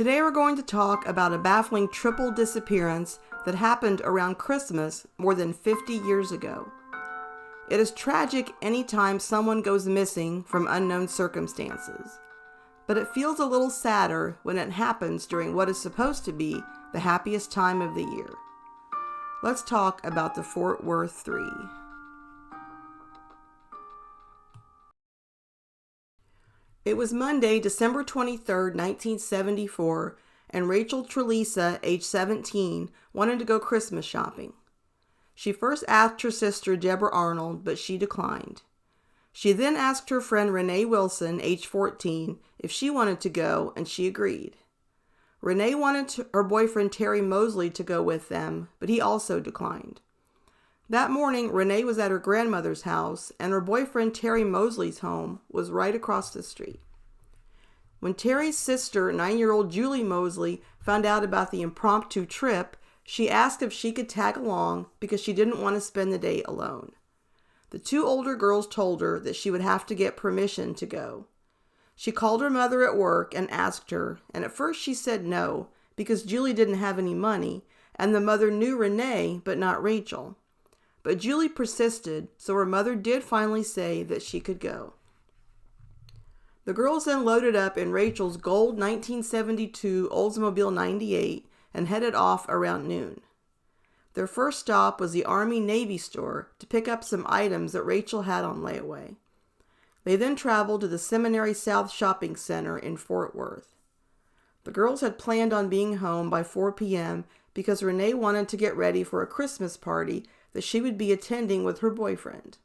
Today we're going to talk about a baffling triple disappearance that happened around Christmas more than 50 years ago. It is tragic anytime someone goes missing from unknown circumstances, but it feels a little sadder when it happens during what is supposed to be the happiest time of the year. Let's talk about the Fort Worth Three. It was Monday, December 23rd, 1974, and Rachel Trelisa, age 17, wanted to go Christmas shopping. She first asked her sister Deborah Arnold, but she declined. She then asked her friend Renee Wilson, age 14, if she wanted to go, and she agreed. Renee wanted her boyfriend Terry Mosley to go with them, but he also declined. That morning, Renee was at her grandmother's house, and her boyfriend Terry Mosley's home was right across the street. When Terry's sister, 9-year-old Julie Mosley, found out about the impromptu trip, she asked if she could tag along because she didn't want to spend the day alone. The two older girls told her that she would have to get permission to go. She called her mother at work and asked her, and at first she said no because Julie didn't have any money, and the mother knew Renee but not Rachel. But Julie persisted, so her mother did finally say that she could go. The girls then loaded up in Rachel's gold 1972 Oldsmobile 98 and headed off around noon. Their first stop was the Army-Navy store to pick up some items that Rachel had on layaway. They then traveled to the Seminary South Shopping Center in Fort Worth. The girls had planned on being home by 4 p.m. because Renee wanted to get ready for a Christmas party that she would be attending with her boyfriend.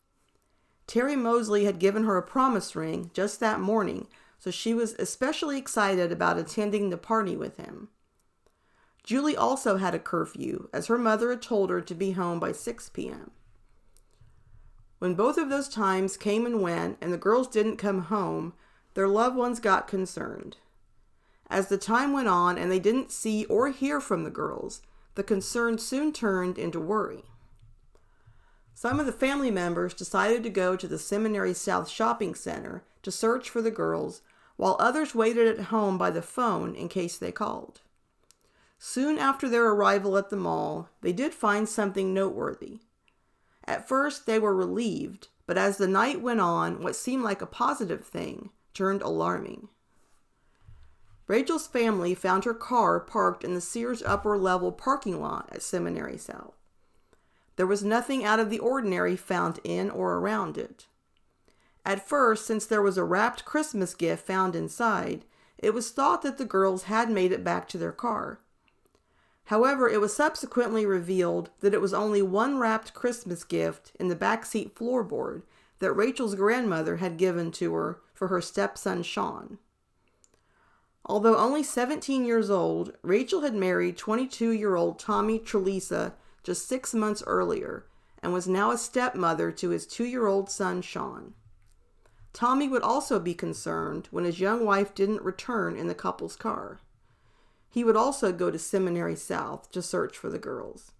Terry Mosley had given her a promise ring just that morning, so she was especially excited about attending the party with him. Julie also had a curfew, as her mother had told her to be home by 6 p.m. When both of those times came and went and the girls didn't come home, their loved ones got concerned. As the time went on and they didn't see or hear from the girls, the concern soon turned into worry. Some of the family members decided to go to the Seminary South Shopping Center to search for the girls, while others waited at home by the phone in case they called. Soon after their arrival at the mall, they did find something noteworthy. At first, they were relieved, but as the night went on, what seemed like a positive thing turned alarming. Rachel's family found her car parked in the Sears upper level parking lot at Seminary South. There was nothing out of the ordinary found in or around it. At first, since there was a wrapped Christmas gift found inside, it was thought that the girls had made it back to their car. However, it was subsequently revealed that it was only one wrapped Christmas gift in the backseat floorboard that Rachel's grandmother had given to her for her stepson Sean. Although only 17 years old, Rachel had married 22-year-old Tommy Trelisa just 6 months earlier and was now a stepmother to his 2-year-old son Sean. Tommy would also be concerned when his young wife didn't return in the couple's car. He would also go to Seminary South to search for the girls.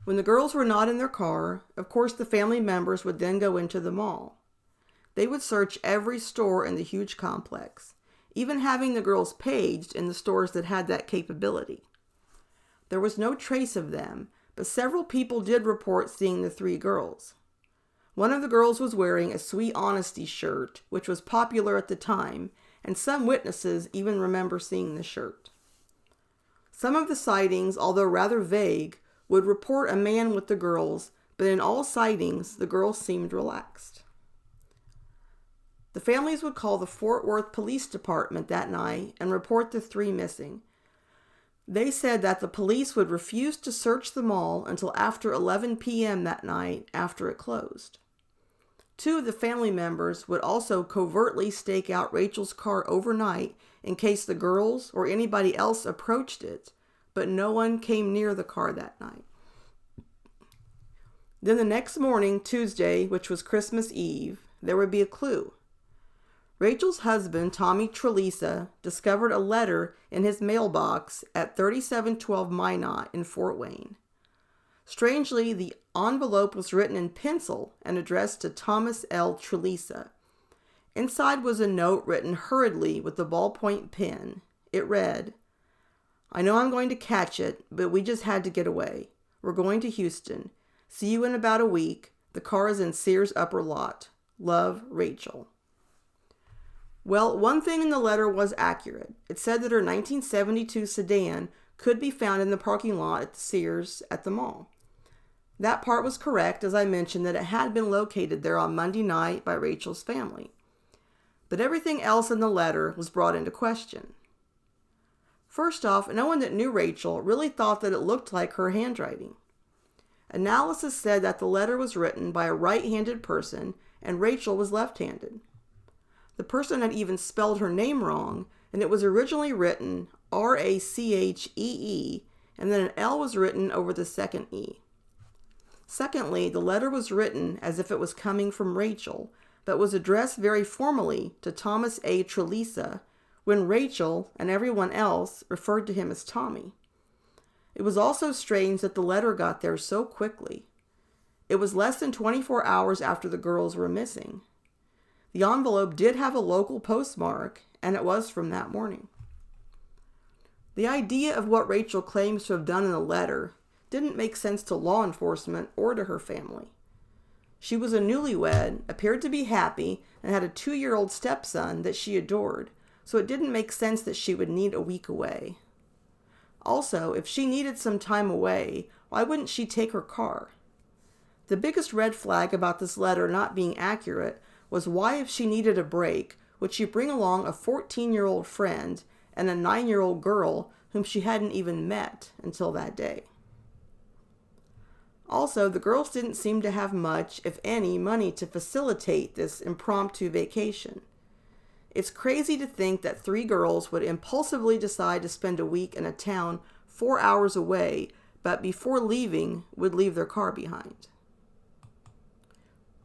When the girls were not in their car, of course the family members would then go into the mall. They would search every store in the huge complex, even having the girls paged in the stores that had that capability. There was no trace of them, but several people did report seeing the three girls. One of the girls was wearing a Sweet Honesty shirt, which was popular at the time, and some witnesses even remember seeing the shirt. Some of the sightings, although rather vague, would report a man with the girls, but in all sightings, the girls seemed relaxed. The families would call the Fort Worth Police Department that night and report the three missing. They said that the police would refuse to search the mall until after 11 p.m. that night after it closed. Two of the family members would also covertly stake out Rachel's car overnight in case the girls or anybody else approached it, but no one came near the car that night. Then the next morning, Tuesday, which was Christmas Eve, there would be a clue. Rachel's husband, Tommy Trelisa, discovered a letter in his mailbox at 3712 Minot in Fort Wayne. Strangely, the envelope was written in pencil and addressed to Thomas L. Trelisa. Inside was a note written hurriedly with a ballpoint pen. It read, "I know I'm going to catch it, but we just had to get away. We're going to Houston. See you in about a week. The car is in Sears' upper lot. Love, Rachel." Well, one thing in the letter was accurate. It said that her 1972 sedan could be found in the parking lot at the Sears at the mall. That part was correct, as I mentioned that it had been located there on Monday night by Rachel's family. But everything else in the letter was brought into question. First off, no one that knew Rachel really thought that it looked like her handwriting. Analysis said that the letter was written by a right-handed person and Rachel was left-handed. The person had even spelled her name wrong, and it was originally written Rachee, and then an L was written over the second E. Secondly, the letter was written as if it was coming from Rachel, but was addressed very formally to Thomas A. Trelisa, when Rachel and everyone else referred to him as Tommy. It was also strange that the letter got there so quickly. It was less than 24 hours after the girls were missing. The envelope did have a local postmark, and it was from that morning. The idea of what Rachel claims to have done in the letter didn't make sense to law enforcement or to her family. She was a newlywed, appeared to be happy, and had a 2-year-old stepson that she adored, so it didn't make sense that she would need a week away. Also, if she needed some time away, why wouldn't she take her car? The biggest red flag about this letter not being accurate was why, if she needed a break, would she bring along a 14-year-old friend and a 9-year-old girl whom she hadn't even met until that day. Also, the girls didn't seem to have much, if any, money to facilitate this impromptu vacation. It's crazy to think that 3 girls would impulsively decide to spend a week in a town 4 hours away, but before leaving would leave their car behind.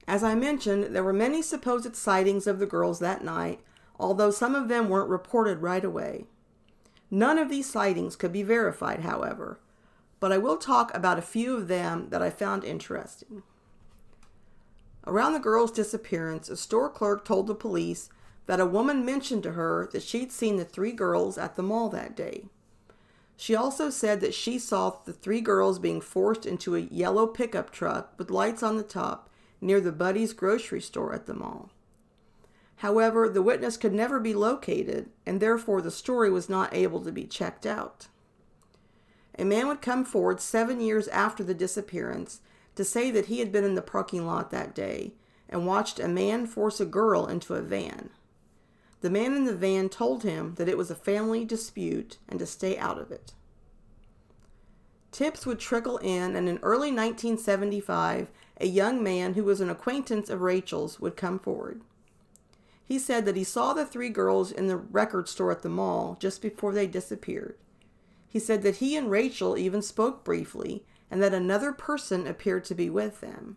As I mentioned, there were many supposed sightings of the girls that night, although some of them weren't reported right away. None of these sightings could be verified, however, but I will talk about a few of them that I found interesting. Around the girls' disappearance, a store clerk told the police that a woman mentioned to her that she'd seen the 3 girls at the mall that day. She also said that she saw the 3 girls being forced into a yellow pickup truck with lights on the top near the Buddy's grocery store at the mall. However, the witness could never be located, and therefore the story was not able to be checked out. A man would come forward 7 years after the disappearance to say that he had been in the parking lot that day and watched a man force a girl into a van. The man in the van told him that it was a family dispute and to stay out of it. Tips would trickle in, and in early 1975, a young man who was an acquaintance of Rachel's would come forward. He said that he saw the 3 girls in the record store at the mall just before they disappeared. He said that he and Rachel even spoke briefly, and that another person appeared to be with them.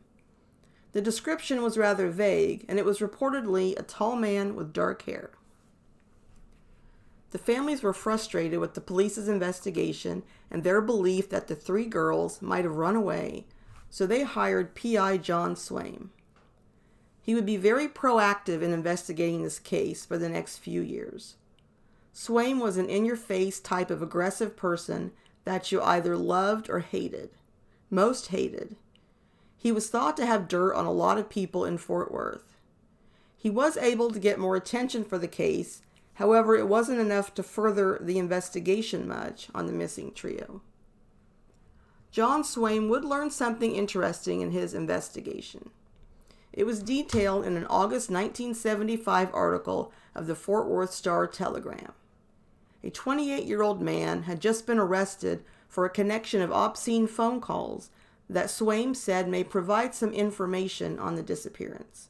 The description was rather vague, and it was reportedly a tall man with dark hair. The families were frustrated with the police's investigation and their belief that the 3 girls might have run away, so they hired P.I. John Swaim. He would be very proactive in investigating this case for the next few years. Swaim was an in-your-face type of aggressive person that you either loved or hated. Most hated. He was thought to have dirt on a lot of people in Fort Worth. He was able to get more attention for the case. However, it wasn't enough to further the investigation much on the missing trio. John Swaim would learn something interesting in his investigation. It was detailed in an August 1975 article of the Fort Worth Star-Telegram. A 28-year-old man had just been arrested for a connection of obscene phone calls that Swaim said may provide some information on the disappearance.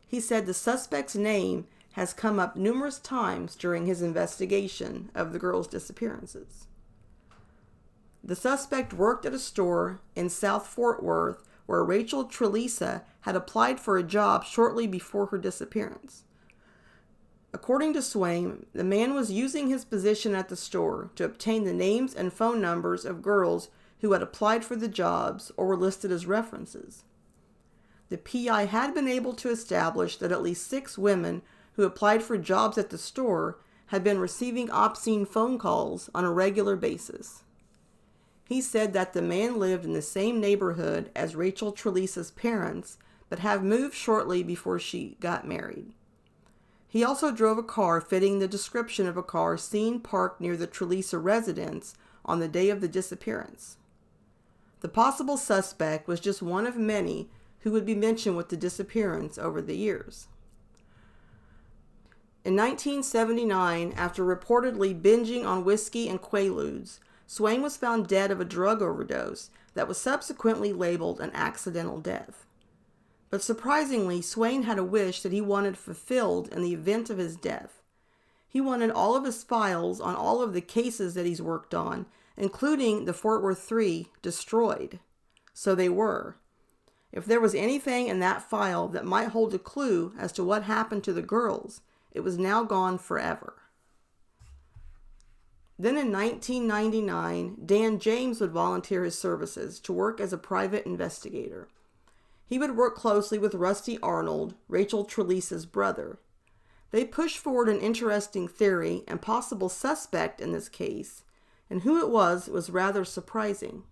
He said the suspect's name has come up numerous times during his investigation of the girls' disappearances. The suspect worked at a store in South Fort Worth where Rachel Trelisa had applied for a job shortly before her disappearance. According to Swaim, the man was using his position at the store to obtain the names and phone numbers of girls who had applied for the jobs or were listed as references. The PI had been able to establish that at least 6 women who applied for jobs at the store had been receiving obscene phone calls on a regular basis. He said that the man lived in the same neighborhood as Rachel Trelisa's parents, but had moved shortly before she got married. He also drove a car fitting the description of a car seen parked near the Trelisa residence on the day of the disappearance. The possible suspect was just one of many who would be mentioned with the disappearance over the years. In 1979, after reportedly binging on whiskey and Quaaludes, Swain was found dead of a drug overdose that was subsequently labeled an accidental death. But surprisingly, Swain had a wish that he wanted fulfilled in the event of his death. He wanted all of his files on all of the cases that he's worked on, including the Fort Worth 3, destroyed. So they were. If there was anything in that file that might hold a clue as to what happened to the girls, it was now gone forever. Then in 1999, Dan James would volunteer his services to work as a private investigator. He would work closely with Rusty Arnold, Rachel Trelisa's brother. They pushed forward an interesting theory and possible suspect in this case, and who it was rather surprising.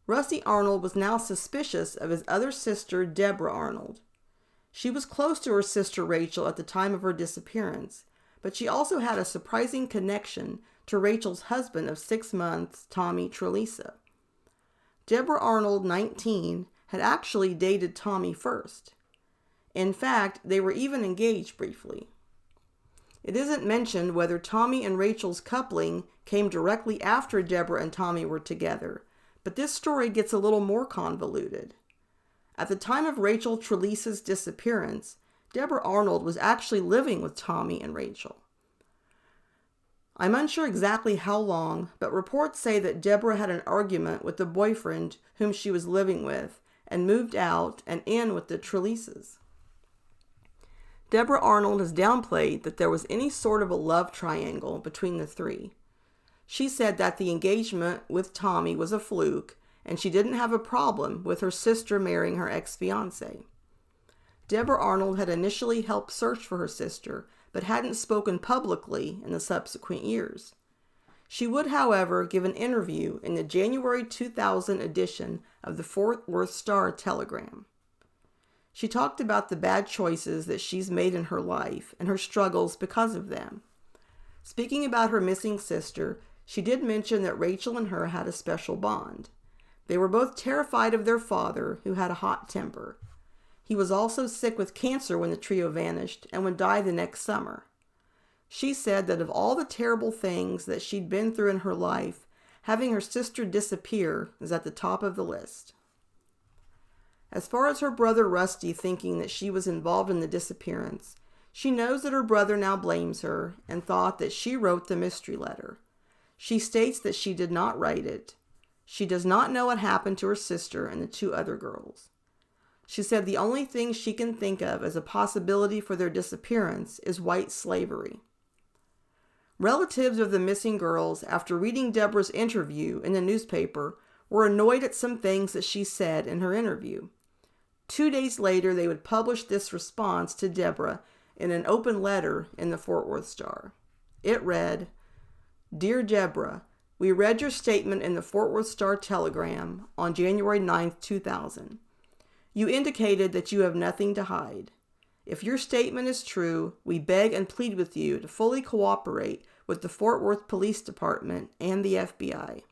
Rusty Arnold was now suspicious of his other sister, Deborah Arnold. She was close to her sister Rachel at the time of her disappearance, but she also had a surprising connection to Rachel's husband of 6 months, Tommy Trelisa. Deborah Arnold, 19, had actually dated Tommy first. In fact, they were even engaged briefly. It isn't mentioned whether Tommy and Rachel's coupling came directly after Deborah and Tommy were together, but this story gets a little more convoluted. At the time of Rachel Trelisa's disappearance, Deborah Arnold was actually living with Tommy and Rachel. I'm unsure exactly how long, but reports say that Deborah had an argument with the boyfriend whom she was living with and moved out and in with the Trelisas. Deborah Arnold has downplayed that there was any sort of a love triangle between the three. She said that the engagement with Tommy was a fluke and she didn't have a problem with her sister marrying her ex-fiancé. Deborah Arnold had initially helped search for her sister, but hadn't spoken publicly in the subsequent years. She would, however, give an interview in the January 2000 edition of the Fort Worth Star-Telegram. She talked about the bad choices that she's made in her life and her struggles because of them. Speaking about her missing sister, she did mention that Rachel and her had a special bond. They were both terrified of their father, who had a hot temper. He was also sick with cancer when the trio vanished and would die the next summer. She said that of all the terrible things that she'd been through in her life, having her sister disappear is at the top of the list. As far as her brother Rusty thinking that she was involved in the disappearance, she knows that her brother now blames her and thought that she wrote the mystery letter. She states that she did not write it. She does not know what happened to her sister and the 2 other girls. She said the only thing she can think of as a possibility for their disappearance is white slavery. Relatives of the missing girls, after reading Deborah's interview in the newspaper, were annoyed at some things that she said in her interview. 2 days later, they would publish this response to Deborah in an open letter in the Fort Worth Star. It read, "Dear Deborah, we read your statement in the Fort Worth Star-Telegram on January 9th, 2000. You indicated that you have nothing to hide. If your statement is true, we beg and plead with you to fully cooperate with the Fort Worth Police Department and the FBI.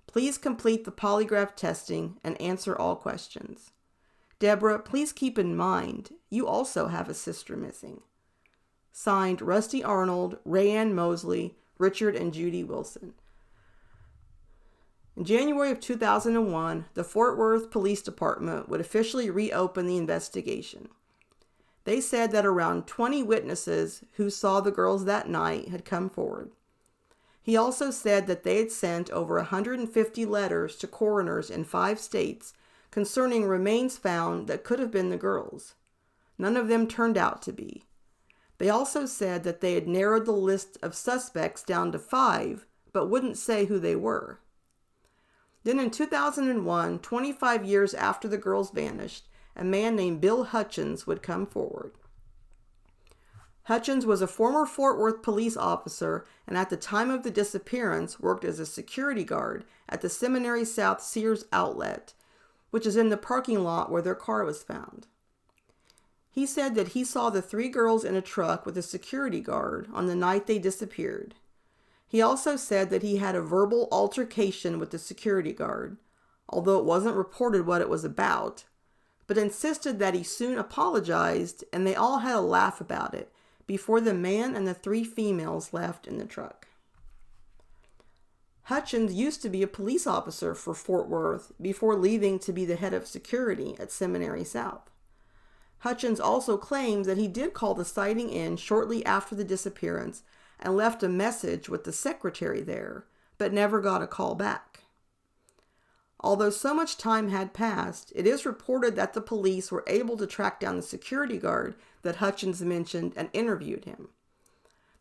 Please complete the polygraph testing and answer all questions. Deborah, please keep in mind, you also have a sister missing. Signed, Rusty Arnold, Rayanne Mosley, Richard and Judy Wilson." In January of 2001, the Fort Worth Police Department would officially reopen the investigation. They said that around 20 witnesses who saw the girls that night had come forward. He also said that they had sent over 150 letters to coroners in 5 states concerning remains found that could have been the girls. None of them turned out to be. They also said that they had narrowed the list of suspects down to 5, but wouldn't say who they were. Then in 2001, 25 years after the girls vanished, a man named Bill Hutchins would come forward. Hutchins was a former Fort Worth police officer and at the time of the disappearance worked as a security guard at the Seminary South Sears outlet, which is in the parking lot where their car was found. He said that he saw the 3 girls in a truck with a security guard on the night they disappeared. He also said that he had a verbal altercation with the security guard, although it wasn't reported what it was about, but insisted that he soon apologized and they all had a laugh about it before the man and the 3 females left in the truck. Hutchins used to be a police officer for Fort Worth before leaving to be the head of security at Seminary South. Hutchins also claims that he did call the sighting in shortly after the disappearance and left a message with the secretary there, but never got a call back. Although so much time had passed, it is reported that the police were able to track down the security guard that Hutchins mentioned and interviewed him.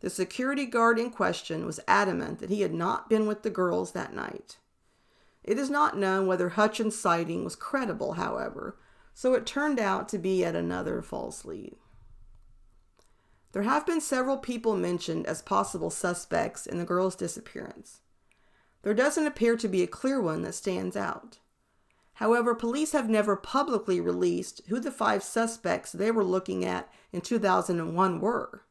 The security guard in question was adamant that he had not been with the girls that night. It is not known whether Hutchins' sighting was credible, however, so it turned out to be yet another false lead. There have been several people mentioned as possible suspects in the girls' disappearance. There doesn't appear to be a clear one that stands out. However, police have never publicly released who the 5 suspects they were looking at in 2001 were.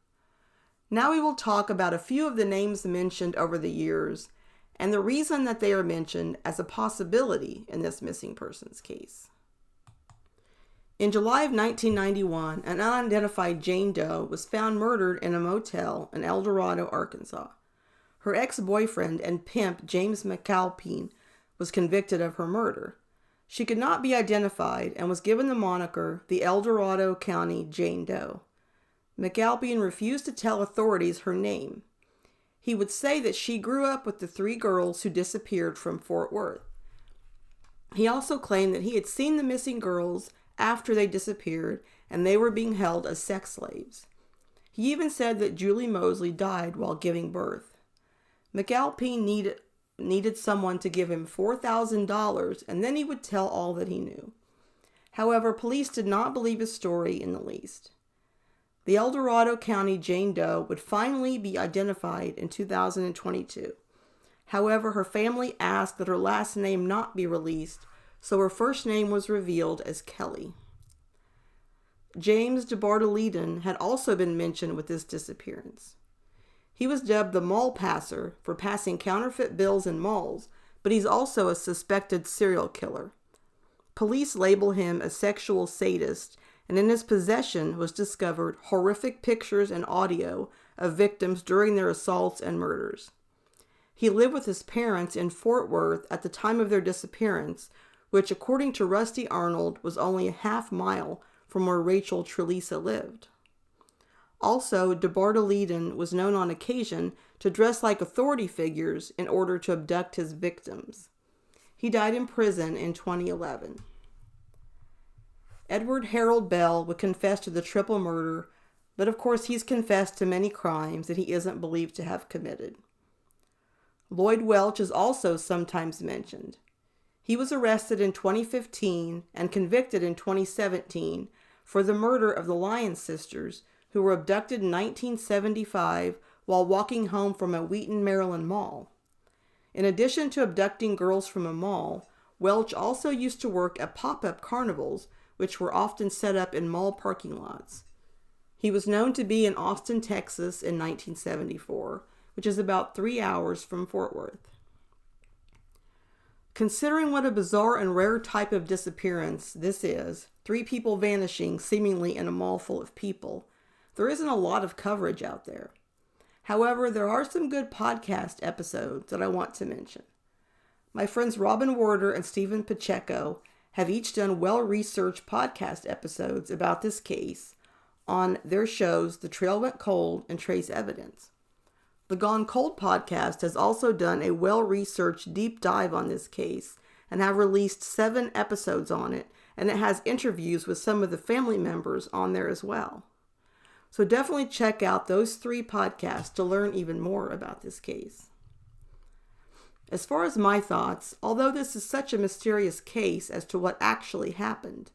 Now we will talk about a few of the names mentioned over the years and the reason that they are mentioned as a possibility in this missing persons case. In July of 1991, an unidentified Jane Doe was found murdered in a motel in El Dorado, Arkansas. Her ex-boyfriend and pimp, James McAlpine, was convicted of her murder. She could not be identified and was given the moniker the El Dorado County Jane Doe. McAlpine refused to tell authorities her name. He would say that she grew up with the 3 girls who disappeared from Fort Worth. He also claimed that he had seen the missing girls after they disappeared and they were being held as sex slaves. He even said that Julie Mosley died while giving birth. McAlpine needed someone to give him $4,000 and then he would tell all that he knew. However, police did not believe his story in the least. The El Dorado County Jane Doe would finally be identified in 2022. However, her family asked that her last name not be released, so her first name was revealed as Kelly. James DeBartoleden had also been mentioned with this disappearance. He was dubbed the mall passer for passing counterfeit bills in malls, but he's also a suspected serial killer. Police label him a sexual sadist, and in his possession was discovered horrific pictures and audio of victims during their assaults and murders. He lived with his parents in Fort Worth at the time of their disappearance, which, according to Rusty Arnold, was only a half-mile from where Rachel Trelisa lived. Also, DeBartoleden was known on occasion to dress like authority figures in order to abduct his victims. He died in prison in 2011. Edward Harold Bell would confess to the triple murder, but of course he's confessed to many crimes that he isn't believed to have committed. Lloyd Welch is also sometimes mentioned. He was arrested in 2015 and convicted in 2017 for the murder of the Lyon sisters, who were abducted in 1975 while walking home from a Wheaton, Maryland mall. In addition to abducting girls from a mall, Welch also used to work at pop-up carnivals, which were often set up in mall parking lots. He was known to be in Austin, Texas in 1974, which is about 3 hours from Fort Worth. Considering what a bizarre and rare type of disappearance this is, 3 people vanishing seemingly in a mall full of people, there isn't a lot of coverage out there. However, there are some good podcast episodes that I want to mention. My friends Robin Warder and Stephen Pacheco have each done well-researched podcast episodes about this case on their shows The Trail Went Cold and Trace Evidence. The Gone Cold podcast has also done a well-researched deep dive on this case and have released 7 episodes on it, and it has interviews with some of the family members on there as well. So definitely check out those 3 podcasts to learn even more about this case. As far as my thoughts, although this is such a mysterious case as to what actually happened,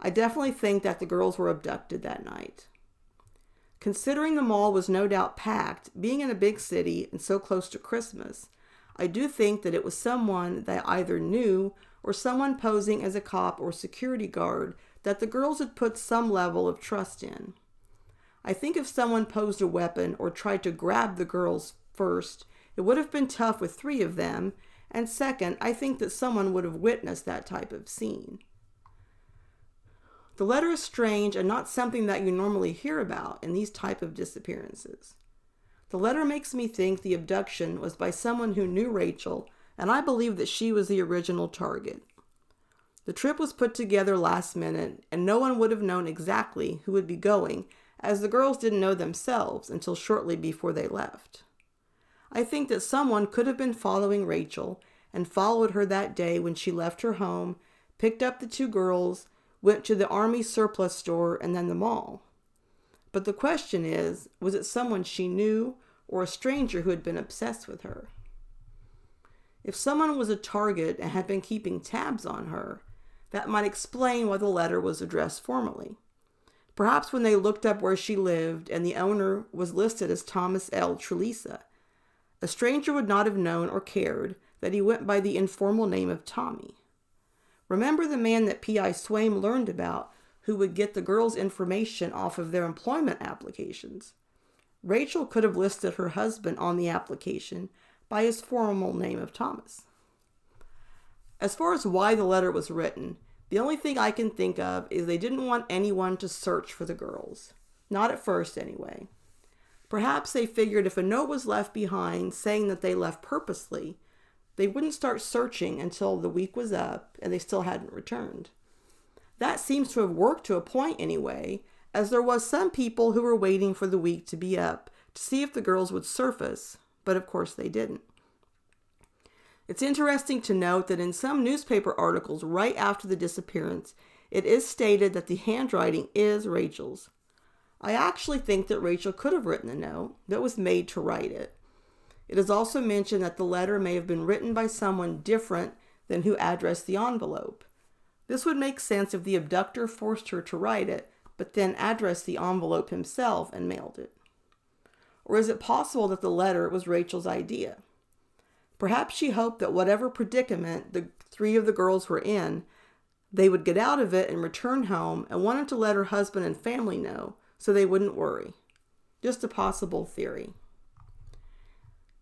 I definitely think that the girls were abducted that night. Considering the mall was no doubt packed, being in a big city and so close to Christmas, I do think that it was someone they either knew or someone posing as a cop or security guard that the girls had put some level of trust in. I think if someone posed a weapon or tried to grab the girls first, it would have been tough with 3 of them, and second, I think that someone would have witnessed that type of scene. The letter is strange and not something that you normally hear about in these type of disappearances. The letter makes me think the abduction was by someone who knew Rachel, and I believe that she was the original target. The trip was put together last minute, and no one would have known exactly who would be going, as the girls didn't know themselves until shortly before they left. I think that someone could have been following Rachel and followed her that day when she left her home, picked up the 2 girls, went to the Army surplus store and then the mall. But the question is, was it someone she knew or a stranger who had been obsessed with her? If someone was a target and had been keeping tabs on her, that might explain why the letter was addressed formally. Perhaps when they looked up where she lived and the owner was listed as Thomas L. Trelisa, a stranger would not have known or cared that he went by the informal name of Tommy. Remember the man that P.I. Swaim learned about who would get the girls' information off of their employment applications? Rachel could have listed her husband on the application by his formal name of Thomas. As far as why the letter was written, the only thing I can think of is they didn't want anyone to search for the girls. Not at first, anyway. Perhaps they figured if a note was left behind saying that they left purposely, they wouldn't start searching until the week was up and they still hadn't returned. That seems to have worked to a point anyway, as there was some people who were waiting for the week to be up to see if the girls would surface, but of course they didn't. It's interesting to note that in some newspaper articles right after the disappearance, it is stated that the handwriting is Rachel's. I actually think that Rachel could have written the note that was made to write it. It is also mentioned that the letter may have been written by someone different than who addressed the envelope. This would make sense if the abductor forced her to write it, but then addressed the envelope himself and mailed it. Or is it possible that the letter was Rachel's idea? Perhaps she hoped that whatever predicament the 3 of the girls were in, they would get out of it and return home, and wanted to let her husband and family know so they wouldn't worry. Just a possible theory.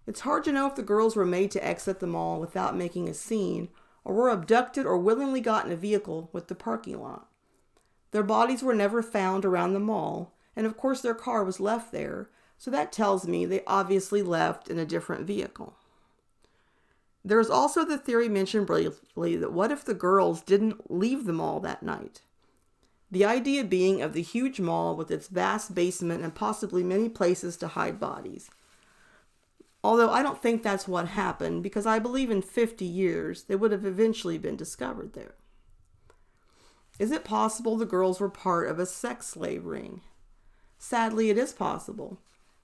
It's hard to know if the girls were made to exit the mall without making a scene, or were abducted or willingly got in a vehicle with the parking lot. Their bodies were never found around the mall, and of course their car was left there, so that tells me they obviously left in a different vehicle. There is also the theory mentioned briefly that what if the girls didn't leave the mall that night? The idea being of the huge mall with its vast basement and possibly many places to hide bodies. Although I don't think that's what happened, because I believe in 50 years they would have eventually been discovered there. Is it possible the girls were part of a sex slave ring? Sadly, it is possible,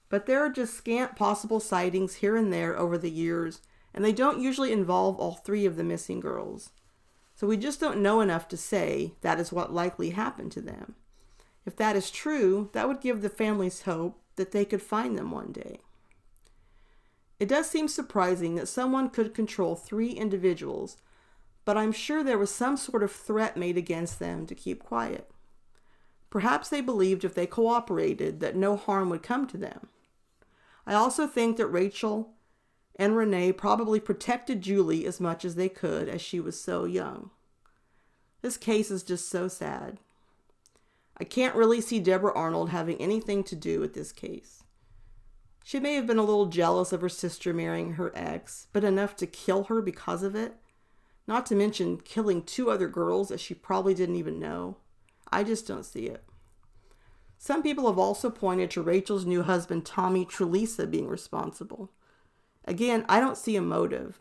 but there are just scant possible sightings here and there over the years, and they don't usually involve all 3 of the missing girls. So we just don't know enough to say that is what likely happened to them. If that is true, that would give the families hope that they could find them one day. It does seem surprising that someone could control 3 individuals, but I'm sure there was some sort of threat made against them to keep quiet. Perhaps they believed if they cooperated that no harm would come to them. I also think that Rachel and Renee probably protected Julie as much as they could as she was so young. This case is just so sad. I can't really see Deborah Arnold having anything to do with this case. She may have been a little jealous of her sister marrying her ex, but enough to kill her because of it. Not to mention killing 2 other girls that she probably didn't even know. I just don't see it. Some people have also pointed to Rachel's new husband, Tommy Trelisa, being responsible. Again, I don't see a motive.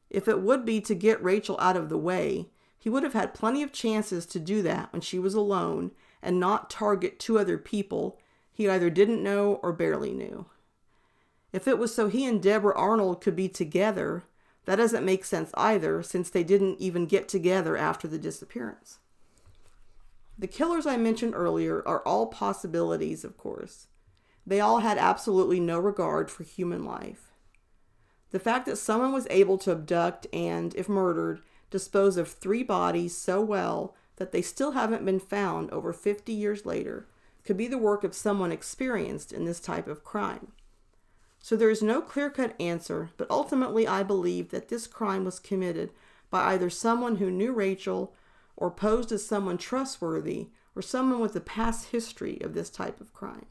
If it would be to get Rachel out of the way, he would have had plenty of chances to do that when she was alone and not target 2 other people he either didn't know or barely knew. If it was so he and Deborah Arnold could be together, that doesn't make sense either, since they didn't even get together after the disappearance. The killers I mentioned earlier are all possibilities, of course. They all had absolutely no regard for human life. The fact that someone was able to abduct and, if murdered, dispose of 3 bodies so well that they still haven't been found over 50 years later could be the work of someone experienced in this type of crime. So there is no clear-cut answer, but ultimately I believe that this crime was committed by either someone who knew Rachel or posed as someone trustworthy or someone with a past history of this type of crime.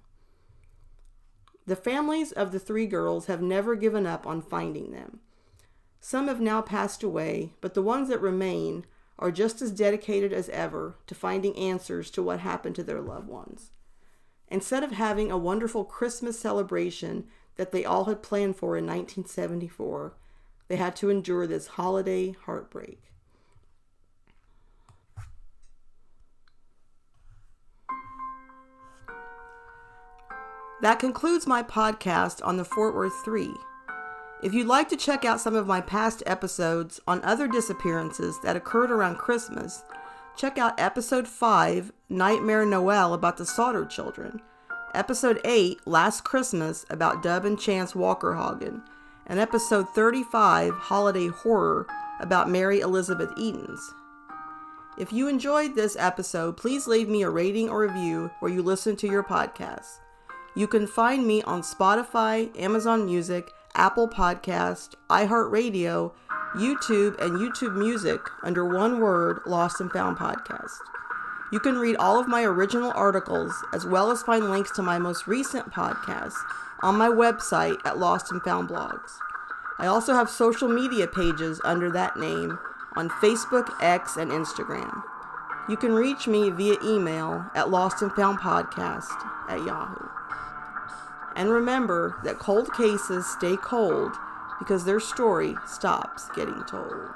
The families of the 3 girls have never given up on finding them. Some have now passed away, but the ones that remain are just as dedicated as ever to finding answers to what happened to their loved ones. Instead of having a wonderful Christmas celebration that they all had planned for in 1974, they had to endure this holiday heartbreak. That concludes my podcast on the Fort Worth 3. If you'd like to check out some of my past episodes on other disappearances that occurred around Christmas, check out Episode 5, Nightmare Noel, about the Sauter children, Episode 8, Last Christmas, about Dub and Chance Walkerhagen, and Episode 35, Holiday Horror, about Mary Elizabeth Edens. If you enjoyed this episode, please leave me a rating or review where you listen to your podcasts. You can find me on Spotify, Amazon Music, Apple Podcast, iHeartRadio, YouTube, and YouTube Music under one word, Lost and Found Podcast. You can read all of my original articles as well as find links to my most recent podcasts on my website at Lost and Found Blogs. I also have social media pages under that name on Facebook, X, and Instagram. You can reach me via email at lostandfoundpodcast@yahoo. And remember that cold cases stay cold because their story stops getting told.